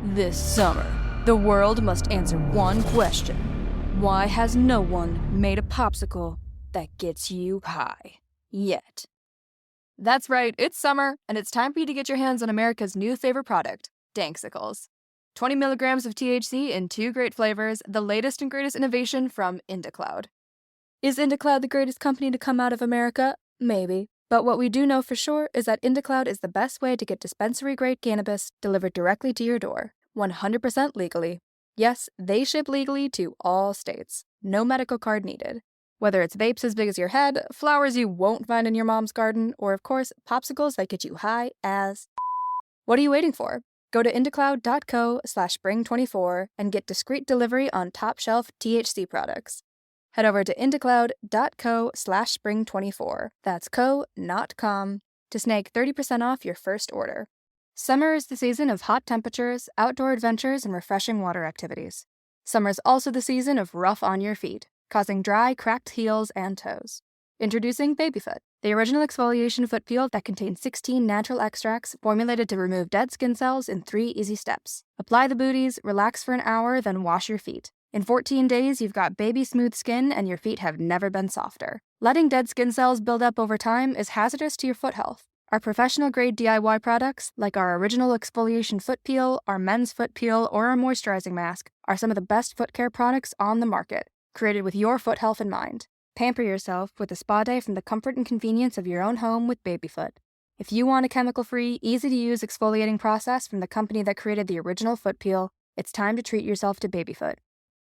This summer, the world must answer one question. Why has no one made a popsicle that gets you high yet? That's right, it's summer, and it's time for you to get your hands on America's new favorite product, Danksicles. 20 milligrams of THC in 2 great flavors, the latest and greatest innovation from IndaCloud. Is IndaCloud the greatest company to come out of America? Maybe. But what we do know for sure is that IndaCloud is the best way to get dispensary-grade cannabis delivered directly to your door, 100% legally. Yes, they ship legally to all states. No medical card needed. Whether it's vapes as big as your head, flowers you won't find in your mom's garden, or of course, popsicles that get you high as... What are you waiting for? Go to indacloud.co/spring24 and get discreet delivery on top-shelf THC products. Head over to indacloud.co/spring24. That's co, not com, to snag 30% off your first order. Summer is the season of hot temperatures, outdoor adventures, and refreshing water activities. Summer is also the season of rough on your feet, causing dry, cracked heels and toes. Introducing Babyfoot, the original exfoliation foot peel that contains 16 natural extracts formulated to remove dead skin cells in 3 easy steps. Apply the booties, relax for an hour, then wash your feet. In 14 days, you've got baby smooth skin and your feet have never been softer. Letting dead skin cells build up over time is hazardous to your foot health. Our professional-grade DIY products, like our original exfoliation foot peel, our men's foot peel, or our moisturizing mask, are some of the best foot care products on the market, created with your foot health in mind. Pamper yourself with a spa day from the comfort and convenience of your own home with Babyfoot. If you want a chemical-free, easy-to-use exfoliating process from the company that created the original foot peel, it's time to treat yourself to Babyfoot.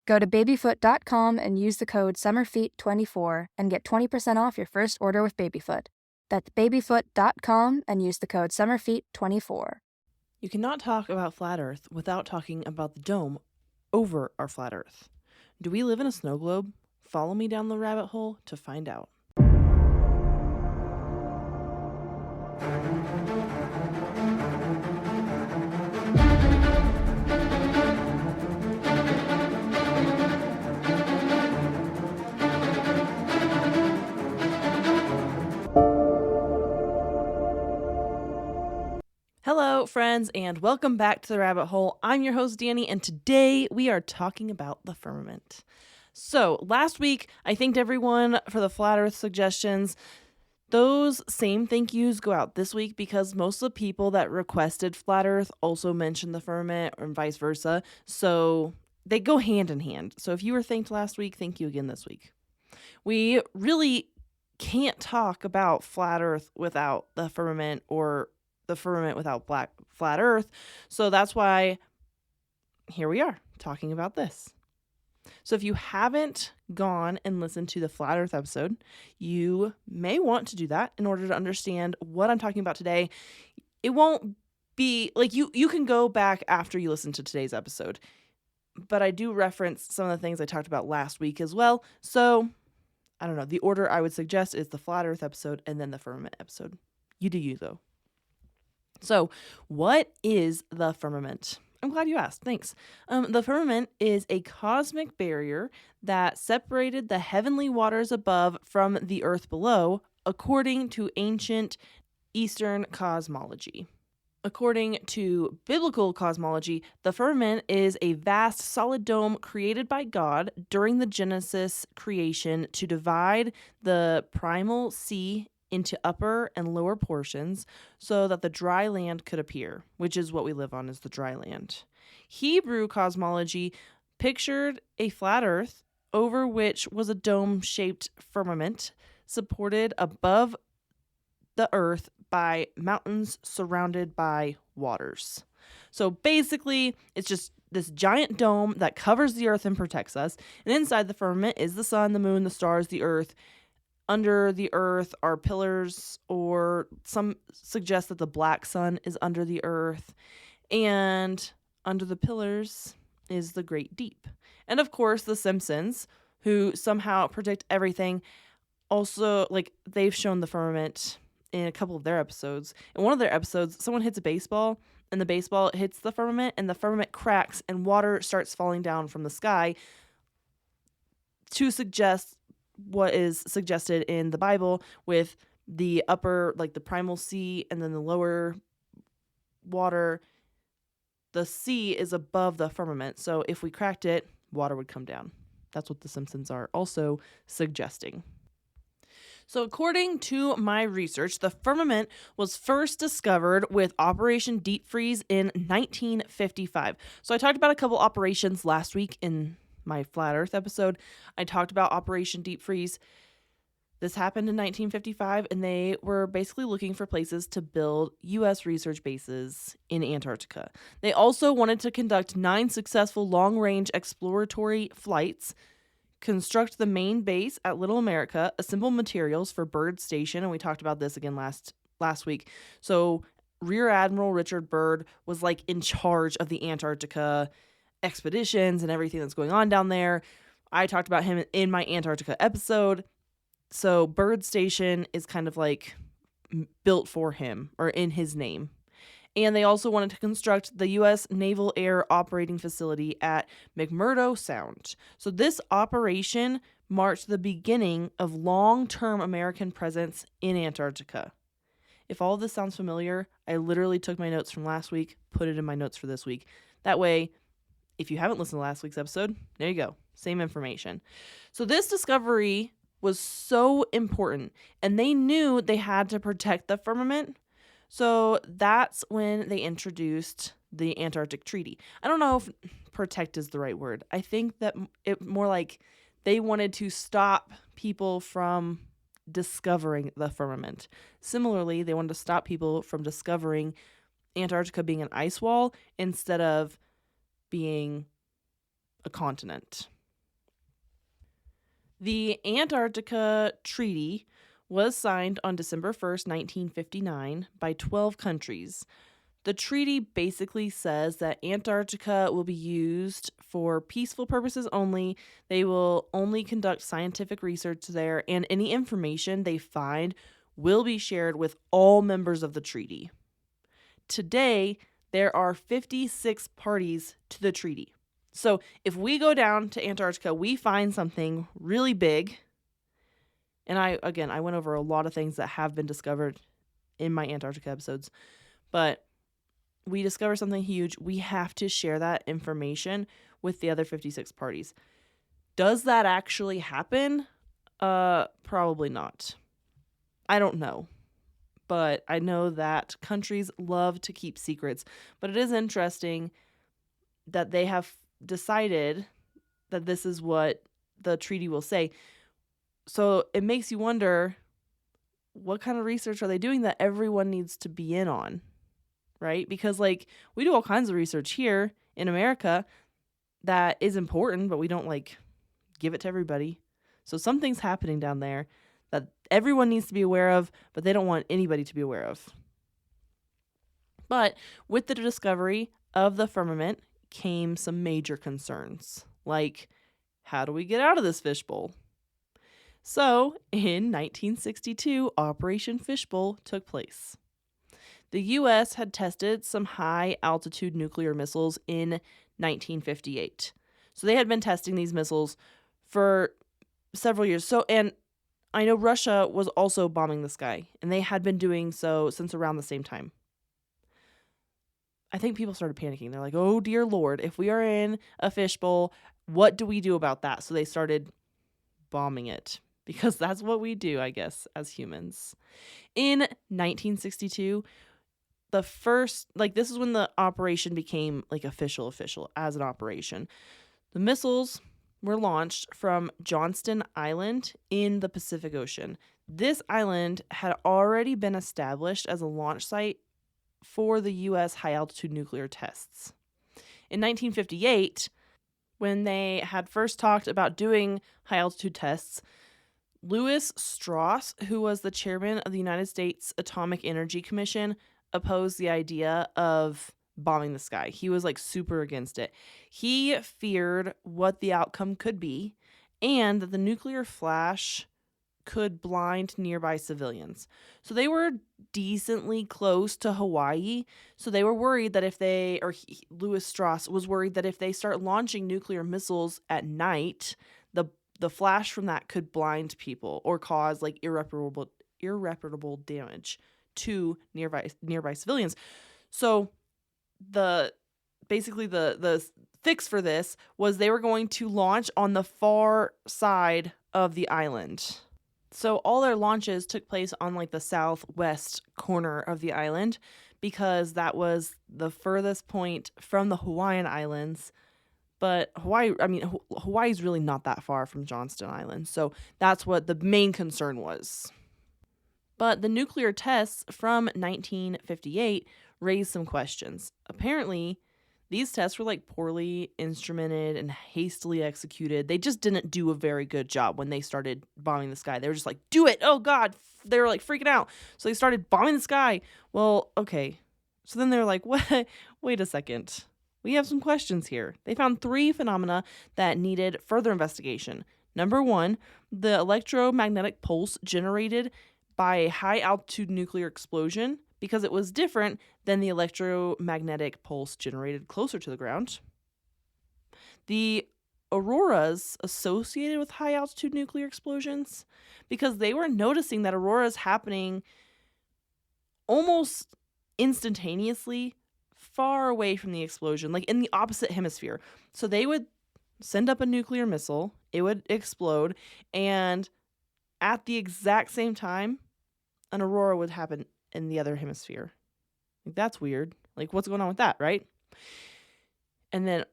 Go to babyfoot.com and use the code SUMMERFEET24 and get 20% off your first order with Babyfoot. That's babyfoot.com and use the code SUMMERFEET24. You cannot talk about Flat Earth without talking about the dome over our flat Earth. Do we live in a snow globe? Follow me down the rabbit hole to find out. Hello, friends, and welcome back to the rabbit hole. I'm your host, Danny, and today we are talking about the firmament. So, last week, I thanked everyone for the Flat Earth suggestions. Those same thank yous go out this week because most of the people that requested Flat Earth also mentioned the firmament and vice versa. So, they go hand in hand. So, if you were thanked last week, thank you again this week. We really can't talk about Flat Earth without the firmament or the firmament without flat Earth. So that's why here we are talking about this. So if you haven't gone and listened to the Flat Earth episode, you may want to do that in order to understand what I'm talking about today. It won't be like you can go back after you listen to today's episode, but I do reference some of the things I talked about last week as well. So I don't know. The order I would suggest is the Flat Earth episode and then the firmament episode. You do you though. So, what is the firmament? I'm glad you asked. Thanks. The firmament is a cosmic barrier that separated the heavenly waters above from the earth below, according to ancient Eastern cosmology. According to biblical cosmology, the firmament is a vast solid dome created by God during the Genesis creation to divide the primal sea into upper and lower portions so that the dry land could appear, which is what we live on, is the dry land. Hebrew cosmology pictured a flat earth over which was a dome-shaped firmament supported above the earth by mountains surrounded by waters. So basically, it's just this giant dome that covers the earth and protects us. And inside the firmament is the sun, the moon, the stars, the earth. Under the earth are pillars, or some suggest that the black sun is under the earth, and under the pillars is the great deep. And of course, the Simpsons, who somehow predict everything, also, like, they've shown the firmament in a couple of their episodes. In one of their episodes, someone hits a baseball, and the baseball hits the firmament, and the firmament cracks, and water starts falling down from the sky to suggest what is suggested in the Bible with the upper, like the primal sea, and then the lower water, the sea is above the firmament. So if we cracked it, water would come down. That's what the Simpsons are also suggesting. So, according to my research, the firmament was first discovered with Operation Deep Freeze in 1955. So, I talked about a couple operations last week in my Flat Earth episode. I talked about Operation Deep Freeze. This happened in 1955, and they were basically looking for places to build U.S. research bases in Antarctica. They also wanted to conduct 9 successful long-range exploratory flights, construct the main base at Little America, assemble materials for Byrd Station, and we talked about this again last week. So Rear Admiral Richard Byrd was like in charge of the Antarctica expeditions and everything that's going on down there. I talked about him in my Antarctica episode. So Byrd Station is kind of like built for him or in his name. And they also wanted to construct the U.S. Naval Air Operating Facility at McMurdo Sound. So this operation marked the beginning of long-term American presence in Antarctica. If all of this sounds familiar, I literally took my notes from last week, put it in my notes for this week. That way, if you haven't listened to last week's episode, there you go. Same information. So this discovery was so important, and they knew they had to protect the firmament. So that's when they introduced the Antarctic Treaty. I don't know if protect is the right word. I think that it more like they wanted to stop people from discovering the firmament. Similarly, they wanted to stop people from discovering Antarctica being an ice wall instead of being a continent. The Antarctica Treaty was signed on December 1st, 1959 by 12 countries. The treaty basically says that Antarctica will be used for peaceful purposes only. They will only conduct scientific research there, and any information they find will be shared with all members of the treaty. Today, there are 56 parties to the treaty. So if we go down to Antarctica, we find something really big. And I went over a lot of things that have been discovered in my Antarctica episodes. But we discover something huge. We have to share that information with the other 56 parties. Does that actually happen? Probably not. I don't know. But I know that countries love to keep secrets. But it is interesting that they have decided that this is what the treaty will say. So it makes you wonder, what kind of research are they doing that everyone needs to be in on, right? Because like we do all kinds of research here in America that is important, but we don't like give it to everybody. So something's happening down there that everyone needs to be aware of, but they don't want anybody to be aware of. But with the discovery of the firmament came some major concerns, like how do we get out of this fishbowl? So, in 1962, Operation Fishbowl took place. The U.S. had tested some high-altitude nuclear missiles in 1958. So they had been testing these missiles for several years. So, and I know Russia was also bombing the sky, and they had been doing so since around the same time. I think people started panicking. They're like, oh, dear Lord, if we are in a fishbowl, what do we do about that? So they started bombing it. Because that's what we do, I guess, as humans. In 1962, the first, this is when the operation became, official as an operation. The missiles were launched from Johnston Island in the Pacific Ocean. This island had already been established as a launch site for the U.S. high-altitude nuclear tests. In 1958, when they had first talked about doing high-altitude tests, Lewis Strauss, who was the chairman of the United States Atomic Energy Commission, opposed the idea of bombing the sky. He was super against it. He feared what the outcome could be and that the nuclear flash could blind nearby civilians. So they were decently close to Hawaii. So they were worried that Lewis Strauss was worried that if they start launching nuclear missiles at night, the flash from that could blind people or cause irreparable damage to nearby civilians. So the basically the fix for this was they were going to launch on the far side of the island. So all their launches took place on like the southwest corner of the island because that was the furthest point from the Hawaiian Islands. But Hawaii's really not that far from Johnston Island. So that's what the main concern was. But the nuclear tests from 1958 raised some questions. Apparently, these tests were like poorly instrumented and hastily executed. They just didn't do a very good job when they started bombing the sky. They were just like, do it. Oh, God. They were like freaking out. So they started bombing the sky. Well, okay. So then they were like, what? Wait a second. We have some questions here. They found 3 phenomena that needed further investigation. Number 1, the electromagnetic pulse generated by a high altitude nuclear explosion because it was different than the electromagnetic pulse generated closer to the ground. The auroras associated with high altitude nuclear explosions because they were noticing that auroras happening almost instantaneously far away from the explosion, like in the opposite hemisphere. So they would send up a nuclear missile, it would explode, and at the exact same time, an aurora would happen in the other hemisphere. Like, that's weird. Like, what's going on with that, right? And then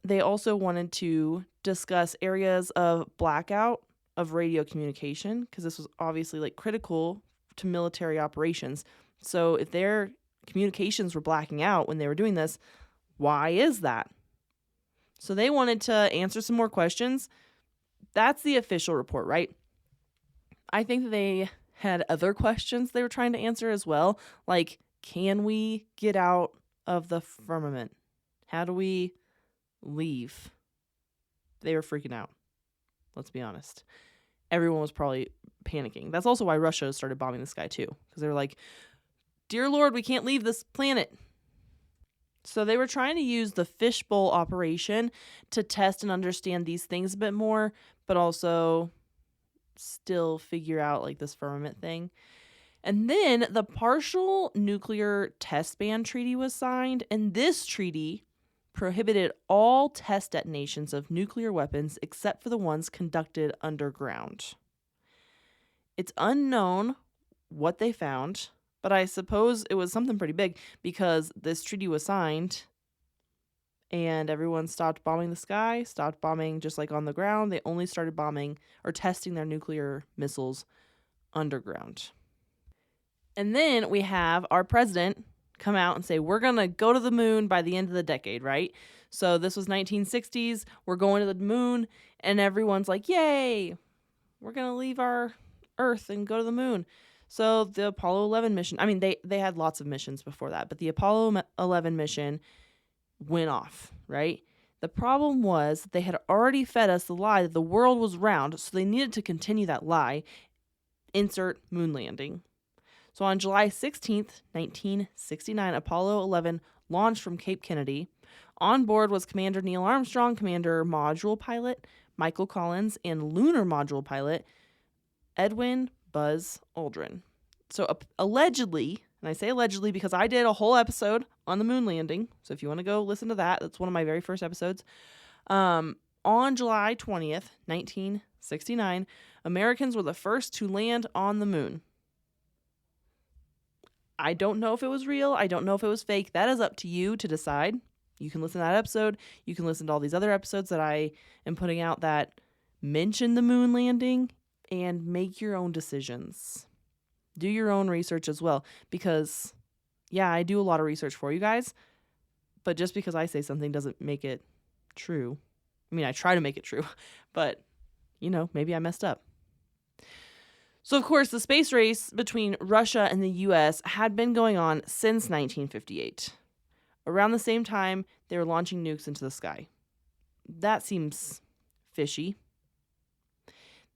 they also wanted to discuss areas of blackout of radio communication because this was obviously like critical to military operations. So if their communications were blacking out when they were doing this, why is that? So they wanted to answer some more questions. That's the official report, right? I think they had other questions they were trying to answer as well. Like, can we get out of the firmament? How do we leave? They were freaking out. Let's be honest. Everyone was probably panicking. That's also why Russia started bombing the sky too. Because they were like, dear Lord, we can't leave this planet. So they were trying to use the fishbowl operation to test and understand these things a bit more, but also still figure out like this firmament thing. And then the partial nuclear test ban treaty was signed, and this treaty prohibited all test detonations of nuclear weapons except for the ones conducted underground. It's unknown what they found, but I suppose it was something pretty big because this treaty was signed and everyone stopped bombing the sky, stopped bombing just like on the ground. They only started bombing or testing their nuclear missiles underground. And then we have our president come out and say, we're going to go to the moon by the end of the decade, right? So this was 1960s. We're going to the moon. And everyone's like, yay, we're going to leave our Earth and go to the moon. So the Apollo 11 mission, I mean, they had lots of missions before that, but the Apollo 11 mission went off, right? The problem was that they had already fed us the lie that the world was round, so they needed to continue that lie. Insert moon landing. So on July 16th, 1969, Apollo 11 launched from Cape Kennedy. On board was Commander Neil Armstrong, Commander Module Pilot Michael Collins, and Lunar Module Pilot Edwin Buzz Aldrin. So allegedly, and I say allegedly because I did a whole episode on the moon landing. So if you want to go listen to that, that's one of my very first episodes. On July 20th, 1969, Americans were the first to land on the moon. I don't know if it was real. I don't know if it was fake. That is up to you to decide. You can listen to that episode. You can listen to all these other episodes that I am putting out that mention the moon landing and make your own decisions. Do your own research as well because, yeah, I do a lot of research for you guys, but just because I say something doesn't make it true. I mean, I try to make it true, but, maybe I messed up. So, of course, the space race between Russia and the U.S. had been going on since 1958. Around the same time, they were launching nukes into the sky. That seems fishy.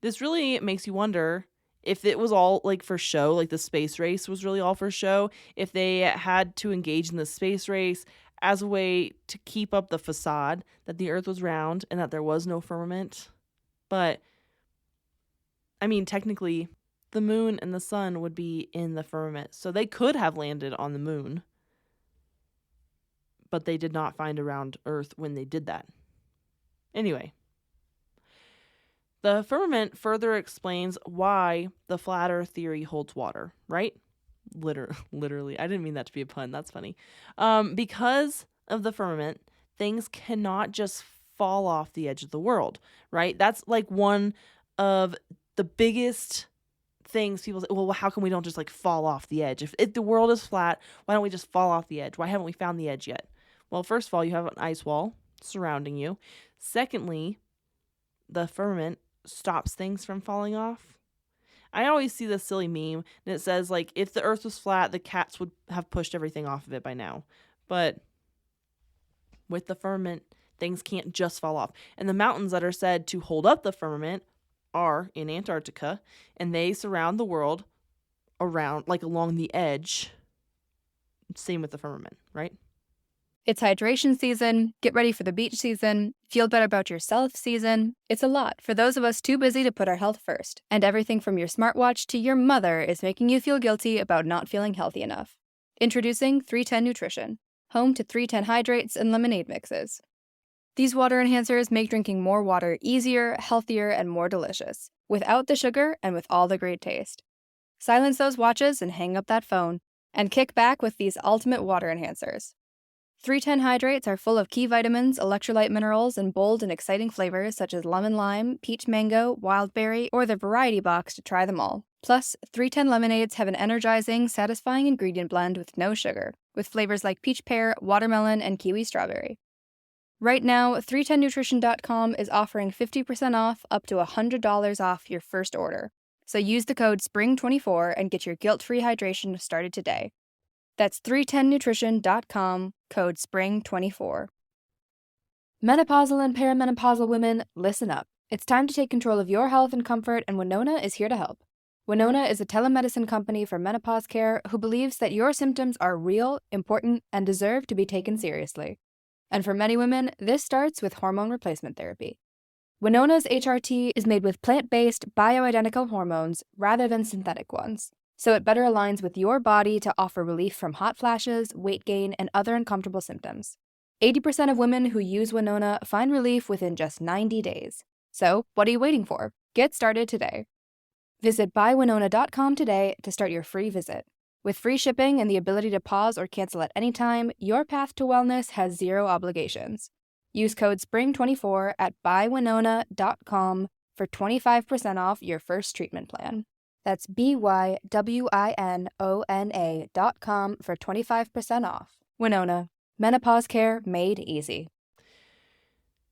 This really makes you wonder if it was all like for show, like the space race was really all for show, if they had to engage in the space race as a way to keep up the facade that the Earth was round and that there was no firmament. But, I mean, technically, the moon and the sun would be in the firmament, so they could have landed on the moon. but they did not find around Earth when they did that. Anyway, the firmament further explains why the flat Earth theory holds water, right? Literally. I didn't mean that to be a pun. That's funny. Because of the firmament, things cannot just fall off the edge of the world, right? That's like one of the biggest things people say, well, how come we don't just like fall off the edge? If the world is flat, why don't we just fall off the edge? Why haven't we found the edge yet? Well, first of all, you have an ice wall surrounding you. Secondly, the firmament stops things from falling off. I always see this silly meme, and it says, like, if the earth was flat, the cats would have pushed everything off of it by now. But with the firmament, things can't just fall off. And the mountains that are said to hold up the firmament are in Antarctica, and they surround the world around, like, along the edge. Same with the firmament, right? It's hydration season, get ready for the beach season, feel better about yourself season. It's a lot for those of us too busy to put our health first. And everything from your smartwatch to your mother is making you feel guilty about not feeling healthy enough. Introducing 310 Nutrition, home to 310 hydrates and lemonade mixes. These water enhancers make drinking more water easier, healthier, and more delicious, without the sugar and with all the great taste. Silence those watches and hang up that phone, and kick back with these ultimate water enhancers. 310 hydrates are full of key vitamins, electrolyte minerals, and bold and exciting flavors such as lemon lime, peach mango, wild berry, or the variety box to try them all. Plus, 310 lemonades have an energizing, satisfying ingredient blend with no sugar, with flavors like peach pear, watermelon, and kiwi strawberry. Right now, 310nutrition.com is offering 50% off up to $100 off your first order. So use the code SPRING24 and get your guilt-free hydration started today. That's 310nutrition.com, code SPRING24. Menopausal and perimenopausal women, listen up. It's time to take control of your health and comfort, and Winona is here to help. Winona is a telemedicine company for menopause care who believes that your symptoms are real, important, and deserve to be taken seriously. And for many women, this starts with hormone replacement therapy. Winona's HRT is made with plant-based, bioidentical hormones rather than synthetic ones, so it better aligns with your body to offer relief from hot flashes, weight gain, and other uncomfortable symptoms. 80% of women who use Winona find relief within just 90 days. So, what are you waiting for? Get started today. Visit buywinona.com today to start your free visit. With free shipping and the ability to pause or cancel at any time, your path to wellness has zero obligations. Use code SPRING24 at buywinona.com for 25% off your first treatment plan. That's BYWINONA.com for 25% off. Winona, menopause care made easy.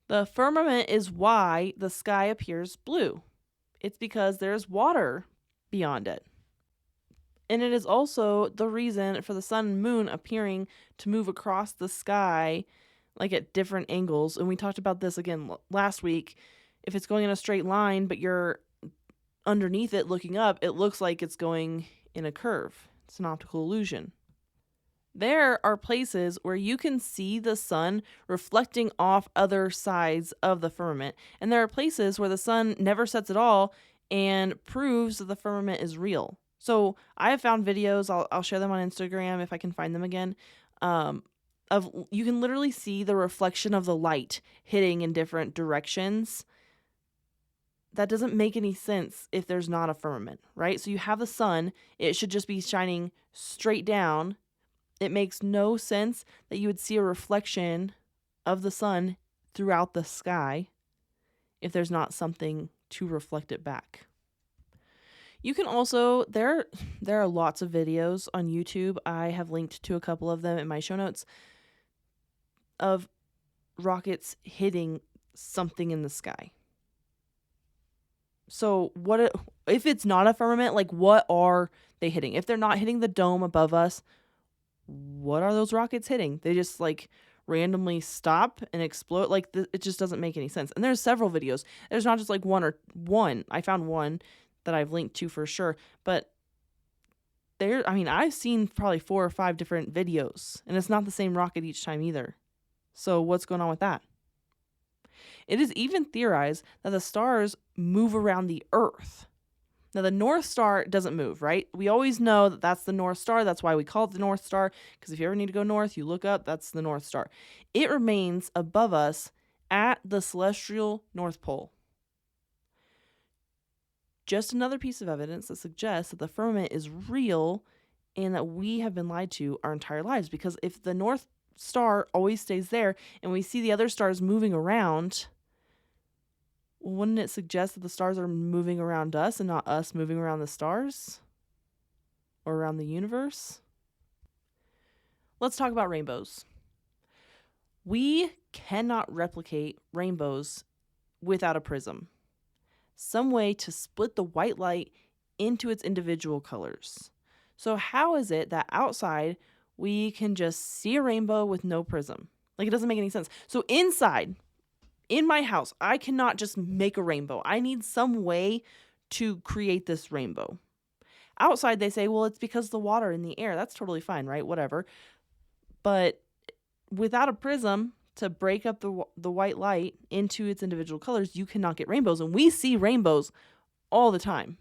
The firmament is why the sky appears blue. It's because there's water beyond it. And it is also the reason for the sun and moon appearing to move across the sky, like at different angles. And we talked about this again last week. If it's going in a straight line, but you're underneath it looking up, it looks like it's going in a curve. It's an optical illusion. There are places where you can see the sun reflecting off other sides of the firmament. And there are places where the sun never sets at all and proves that the firmament is real. So I have found videos, I'll share them on Instagram if I can find them again, of you can literally see the reflection of the light hitting in different directions. That doesn't make any sense if there's not a firmament, right? So you have the sun, it should just be shining straight down. It makes no sense that you would see a reflection of the sun throughout the sky if there's not something to reflect it back. You can also, there are lots of videos on YouTube. I have linked to a couple of them in my show notes of rockets hitting something in the sky. So if it's not a firmament, like what are they hitting? If they're not hitting the dome above us, what are those rockets hitting? They just like randomly stop and explode. Like it just doesn't make any sense. And there's several videos. There's not just like one. I found one that I've linked to for sure, but I've seen probably 4 or 5 different videos, and it's not the same rocket each time either. So what's going on with that? It is even theorized that the stars move around the Earth. Now, the North Star doesn't move, right? We always know that that's the North Star. That's why we call it the North Star, because if you ever need to go north, you look up, that's the North Star. It remains above us at the celestial North Pole. Just another piece of evidence that suggests that the firmament is real and that we have been lied to our entire lives. Because if the North Star always stays there and we see the other stars moving around, wouldn't it suggest that the stars are moving around us and not us moving around the stars or around the universe? Let's talk about rainbows. We cannot replicate rainbows without a prism, some way to split the white light into its individual colors. So how is it that outside we can just see a rainbow with no prism? Like, it doesn't make any sense. So inside, in my house, I cannot just make a rainbow. I need some way to create this rainbow. Outside, they say, well, it's because the water in the air. That's totally fine, right? Whatever. But without a prism to break up the white light into its individual colors, you cannot get rainbows. And we see rainbows all the time.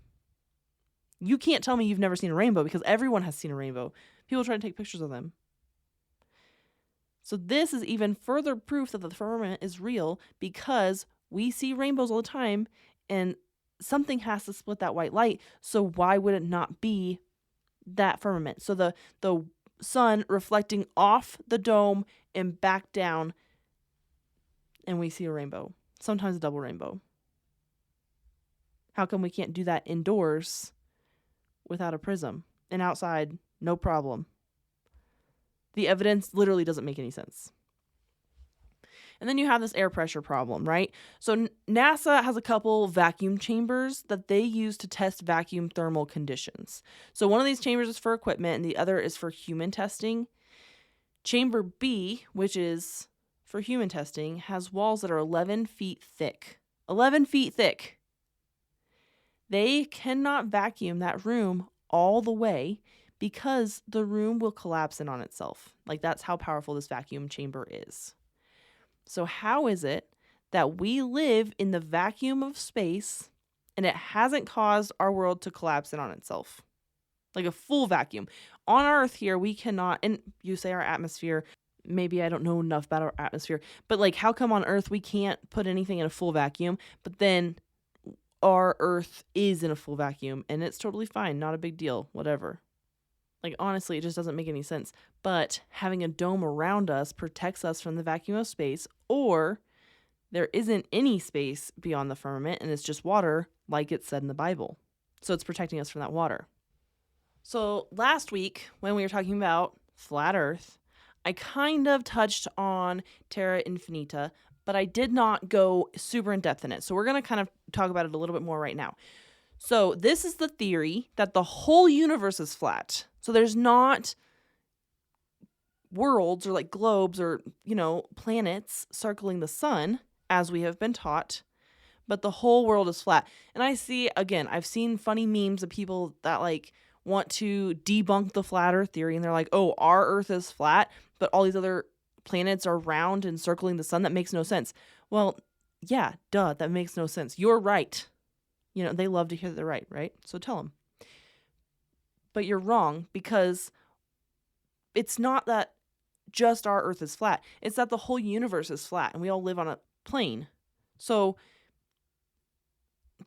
You can't tell me you've never seen a rainbow, because everyone has seen a rainbow. People try to take pictures of them. So this is even further proof that the firmament is real, because we see rainbows all the time and something has to split that white light. So why would it not be that firmament? So the sun reflecting off the dome and back down, and we see a rainbow, sometimes a double rainbow. How come we can't do that indoors without a prism, and outside, no problem? The evidence literally doesn't make any sense. And then you have this air pressure problem, right? So NASA has a couple vacuum chambers that they use to test vacuum thermal conditions. So one of these chambers is for equipment and the other is for human testing. Chamber B, which is for human testing, has walls that are 11 feet thick. 11 feet thick. They cannot vacuum that room all the way because the room will collapse in on itself. Like, that's how powerful this vacuum chamber is. So how is it that we live in the vacuum of space and it hasn't caused our world to collapse in on itself? Like a full vacuum. On Earth here, we cannot, and you say our atmosphere, maybe I don't know enough about our atmosphere, but like, how come on Earth we can't put anything in a full vacuum, but then our Earth is in a full vacuum and it's totally fine, not a big deal, whatever. Like, honestly, it just doesn't make any sense. But having a dome around us protects us from the vacuum of space, or there isn't any space beyond the firmament and it's just water, like it's said in the Bible. So it's protecting us from that water. So last week, when we were talking about flat Earth, I kind of touched on Terra Infinita, but I did not go super in depth in it. So we're going to kind of talk about it a little bit more right now. So this is the theory that the whole universe is flat. So there's not worlds or like globes or, planets circling the sun, as we have been taught, but the whole world is flat. And I've seen funny memes of people that like want to debunk the flat Earth theory, and they're like, oh, our Earth is flat, but all these other planets are round and circling the sun. That makes no sense. Well, yeah, duh, that makes no sense. You're right. They love to hear they're right, right? So tell them. But you're wrong, because it's not that just our Earth is flat. It's that the whole universe is flat and we all live on a plane. So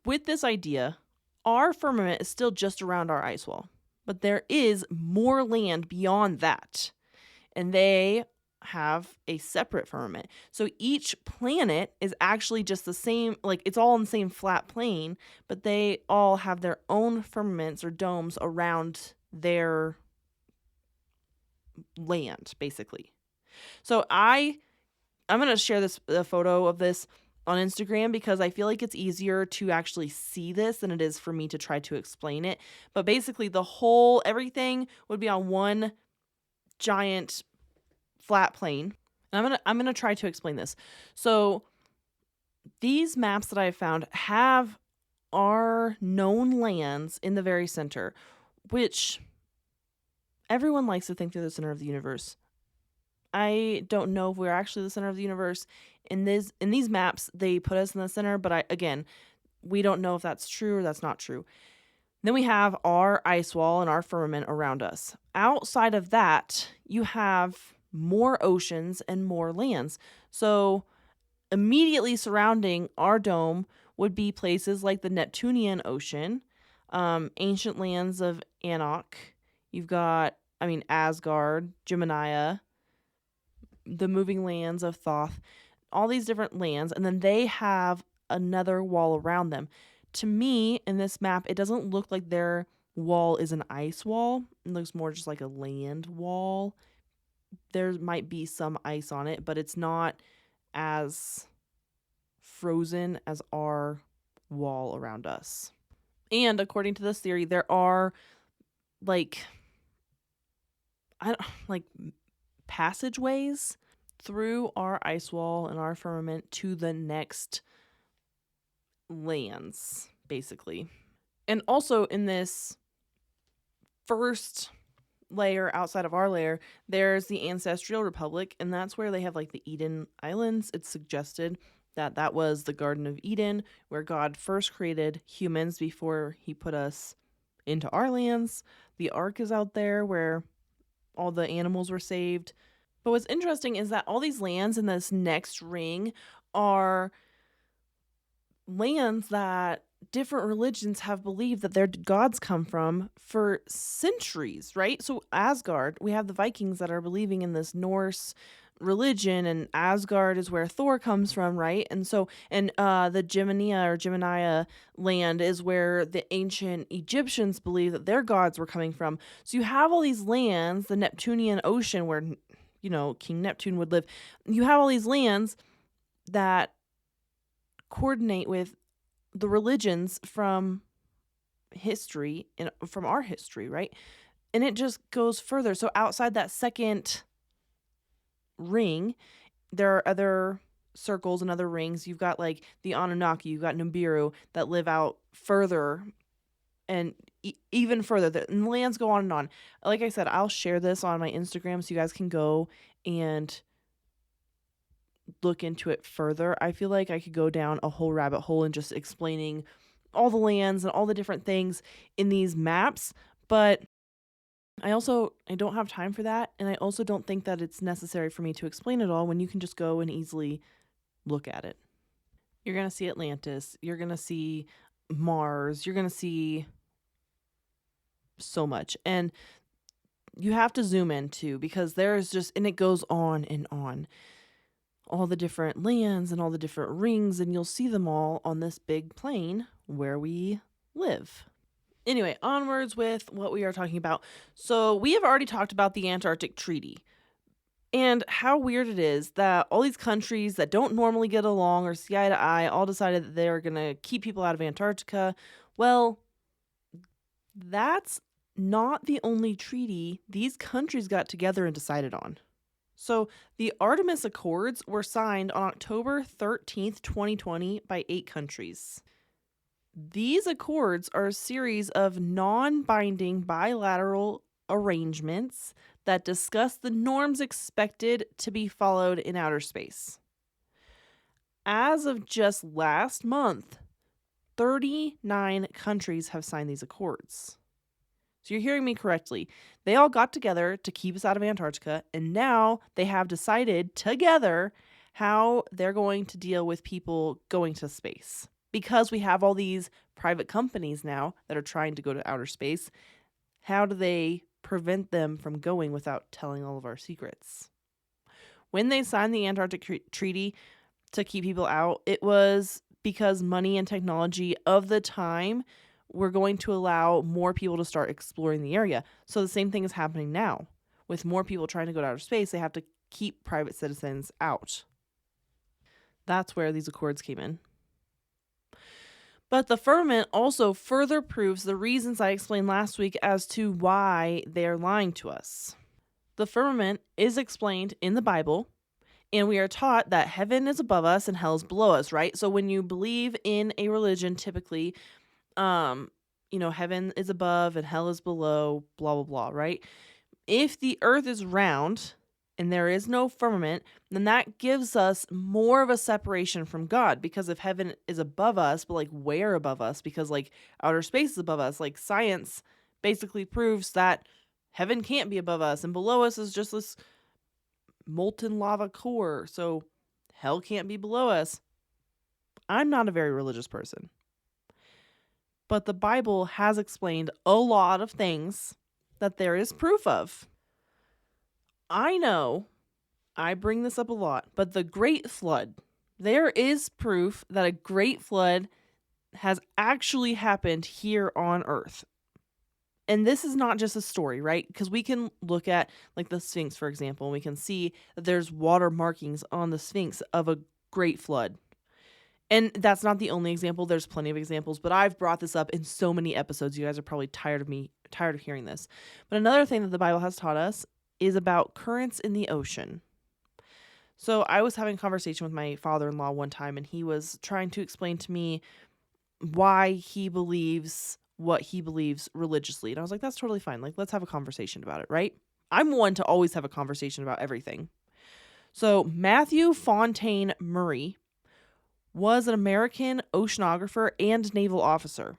with this idea, our firmament is still just around our ice wall, but there is more land beyond that. And they have a separate firmament. So each planet is actually just the same, like it's all on the same flat plane, but they all have their own firmaments or domes around their land, basically. So I'm going to share a photo of this on Instagram, because I feel like it's easier to actually see this than it is for me to try to explain it. But basically everything would be on one giant flat plane. And I'm gonna try to explain this. So these maps that I found have our known lands in the very center, which everyone likes to think they're the center of the universe. I don't know if we're actually the center of the universe. In these maps, they put us in the center, but we don't know if that's true or that's not true. Then we have our ice wall and our firmament around us. Outside of that, you have more oceans and more lands. So, immediately surrounding our dome would be places like the Neptunian Ocean, ancient lands of Anak. You've got, Asgard, Gemini, the moving lands of Thoth, all these different lands, and then they have another wall around them. To me, in this map, it doesn't look like their wall is an ice wall. It looks more just like a land wall. There might be some ice on it, but it's not as frozen as our wall around us. And according to this theory, there are like like passageways through our ice wall and our firmament to the next lands, basically. And also in this first layer outside of our layer, there's the Ancestral Republic, and that's where they have like the Eden Islands. It's suggested that that was the Garden of Eden, where God first created humans before he put us into our lands. The Ark is out there where all the animals were saved. But what's interesting is that all these lands in this next ring are lands that different religions have believed that their gods come from for centuries, right? So Asgard, we have the Vikings that are believing in this Norse religion, and Asgard is where Thor comes from, right? And so the Gemini land is where the ancient Egyptians believe that their gods were coming from. So you have all these lands, the Neptunian Ocean where King Neptune would live. You have all these lands that coordinate with the religions from history and from our history, right? And it just goes further. So outside that second ring, there are other circles and other rings. You've got like the Anunnaki, you've got Nibiru that live out further and even further. The lands go on and on. Like I said, I'll share this on my Instagram so you guys can go and look into it further. I feel like I could go down a whole rabbit hole and just explaining all the lands and all the different things in these maps, but I don't have time for that, and I also don't think that it's necessary for me to explain it all when you can just go and easily look at it. You're going to see Atlantis, you're going to see Mars, you're going to see so much. And you have to zoom in too, because there's just, and it goes on and on. All the different lands and all the different rings, and you'll see them all on this big plane where we live. Anyway, onwards with what we are talking about. So we have already talked about the Antarctic Treaty and how weird it is that all these countries that don't normally get along or see eye to eye all decided that they are going to keep people out of Antarctica. Well, that's not the only treaty these countries got together and decided on. So the Artemis Accords were signed on October 13th, 2020 by 8 countries. These accords are a series of non-binding bilateral arrangements that discuss the norms expected to be followed in outer space. As of just last month, 39 countries have signed these accords. So you're hearing me correctly. They all got together to keep us out of Antarctica, and now they have decided together how they're going to deal with people going to space. Because we have all these private companies now that are trying to go to outer space, how do they prevent them from going without telling all of our secrets? When they signed the Antarctic Treaty to keep people out, it was because money and technology of the time were going to allow more people to start exploring the area. So the same thing is happening now. With more people trying to go to outer space, they have to keep private citizens out. That's where these accords came in. But the firmament also further proves the reasons I explained last week as to why they're lying to us. The firmament is explained in the Bible, and we are taught that heaven is above us and hell is below us, right? So when you believe in a religion, typically, heaven is above and hell is below, blah, blah, blah, right? If the earth is round, and there is no firmament, then that gives us more of a separation from God, because if heaven is above us, but like where above us, because like outer space is above us, like science basically proves that heaven can't be above us and below us is just this molten lava core, so hell can't be below us. I'm not a very religious person, but the Bible has explained a lot of things that there is proof of. I know I bring this up a lot, but the Great Flood, there is proof that a Great Flood has actually happened here on Earth. And this is not just a story, right? Because we can look at like the Sphinx, for example, and we can see that there's water markings on the Sphinx of a Great Flood. And that's not the only example. There's plenty of examples, but I've brought this up in so many episodes. You guys are probably tired of hearing this. But another thing that the Bible has taught us is about currents in the ocean. So I was having a conversation with my father-in-law one time, and he was trying to explain to me why he believes what he believes religiously. And I was like, that's totally fine. Like, let's have a conversation about it, right? I'm one to always have a conversation about everything. So Matthew Fontaine Murray was an American oceanographer and naval officer.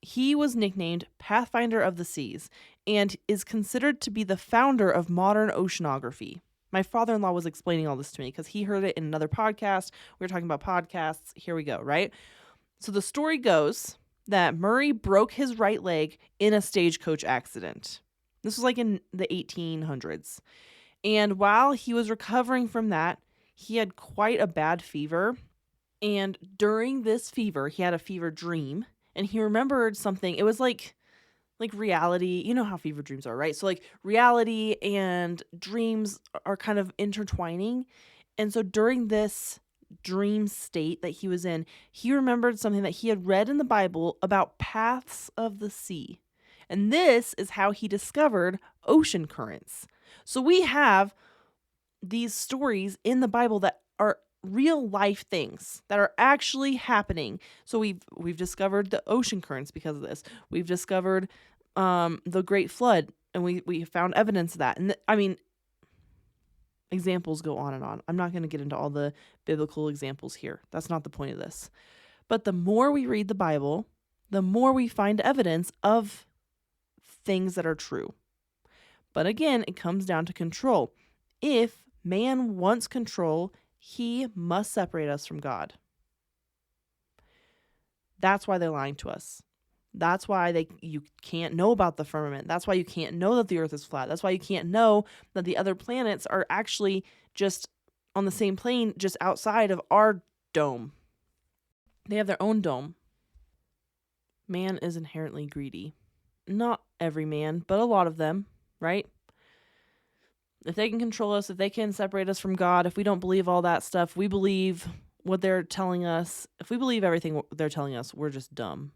He was nicknamed Pathfinder of the Seas and is considered to be the founder of modern oceanography. My father-in-law was explaining all this to me because he heard it in another podcast. We were talking about podcasts. Here we go, right? So the story goes that Murray broke his right leg in a stagecoach accident. This was like in the 1800s. And while he was recovering from that, he had quite a bad fever. And during this fever, he had a fever dream. And he remembered something. It was like reality. You know how fever dreams are, right? So like reality and dreams are kind of intertwining. And so during this dream state that he was in, he remembered something that he had read in the Bible about paths of the sea. And this is how he discovered ocean currents. So we have these stories in the Bible that are real life things that are actually happening. So we've discovered the ocean currents because of this. We've discovered the Great Flood, and we found evidence of that. And examples go on and on. I'm not going to get into all the biblical examples here. That's not the point of this. But the more we read the Bible, the more we find evidence of things that are true. But again, it comes down to control. If man wants control, he must separate us from God. That's why they're lying to us. That's why you can't know about the firmament. That's why you can't know that the earth is flat. That's why you can't know that the other planets are actually just on the same plane, just outside of our dome. They have their own dome. Man is inherently greedy. Not every man, but a lot of them, right? If they can control us, if they can separate us from God, if we don't believe all that stuff, we believe what they're telling us. If we believe everything they're telling us, we're just dumb.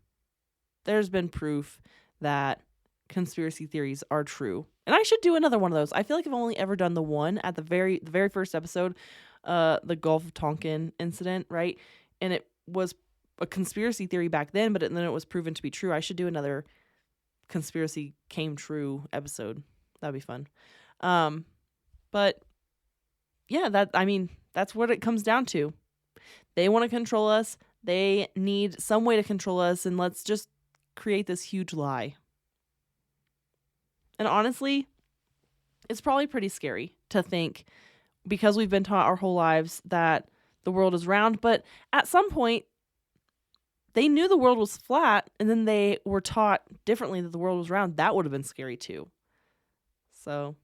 There's been proof that conspiracy theories are true. And I should do another one of those. I feel like I've only ever done the one at the very first episode, the Gulf of Tonkin incident, right? And it was a conspiracy theory back then, but then it was proven to be true. I should do another conspiracy came true episode. That'd be fun. But yeah, that's what it comes down to. They want to control us. They need some way to control us, and let's just create this huge lie. And honestly, it's probably pretty scary to think, because we've been taught our whole lives that the world is round, but at some point they knew the world was flat, and then they were taught differently that the world was round. That would have been scary too. So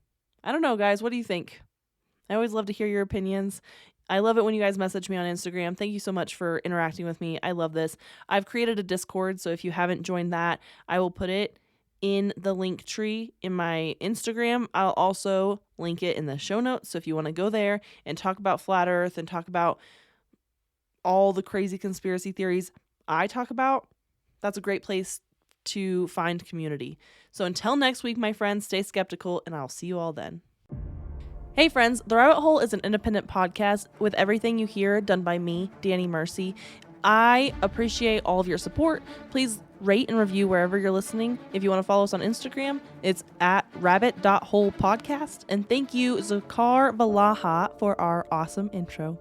I don't know, guys. What do you think? I always love to hear your opinions. I love it when you guys message me on Instagram. Thank you so much for interacting with me. I love this. I've created a Discord, so if you haven't joined that, I will put it in the link tree in my Instagram. I'll also link it in the show notes, so if you want to go there and talk about Flat Earth and talk about all the crazy conspiracy theories I talk about, that's a great place to find community. So until next week, my friends, stay skeptical, and I'll see you all then. Hey friends, The Rabbit Hole is an independent podcast with everything you hear done by me, Danny Mercy. I appreciate all of your support. Please rate and review wherever you're listening. If you want to follow us on Instagram, it's at rabbit.holepodcast. And thank you, Zakar Balaha, for our awesome intro.